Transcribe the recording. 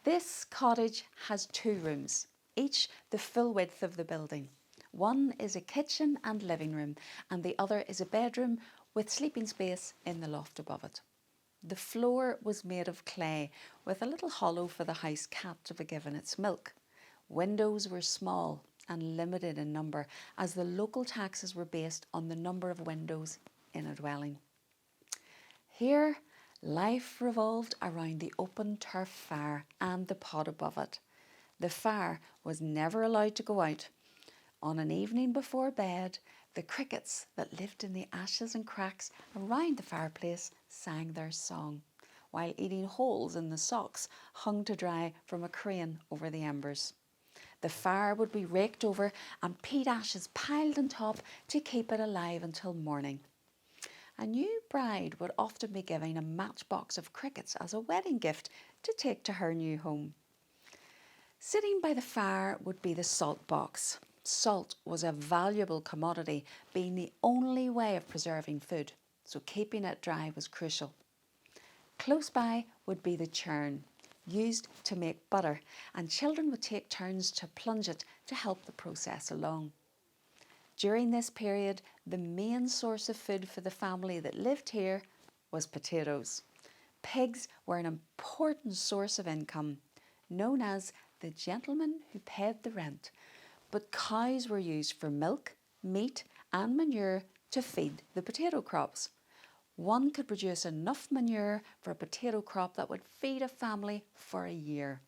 This cottage has 2 rooms, each the full width of the building. One is a kitchen and living room, and the other is a bedroom with sleeping space in the loft above it. The floor was made of clay, with a little hollow for the house cat to be given its milk. Windows were small and limited in number, as the local taxes were based on the number of windows in a dwelling. Here, life revolved around the open turf fire and the pot above it. The fire was never allowed to go out. On an evening before bed, the crickets that lived in the ashes and cracks around the fireplace sang their song, while eating holes in the socks hung to dry from a crane over the embers. The fire would be raked over and peat ashes piled on top to keep it alive until morning. A new bride would often be given a matchbox of crickets as a wedding gift to take to her new home. Sitting by the fire would be the salt box. Salt was a valuable commodity, being the only way of preserving food, so keeping it dry was crucial. Close by would be the churn, used to make butter, and children would take turns to plunge it to help the process along. During this period, the main source of food for the family that lived here was potatoes. Pigs were an important source of income, known as the gentleman who paid the rent, but cows were used for milk, meat and manure to feed the potato crops. One could produce enough manure for a potato crop that would feed a family for a year.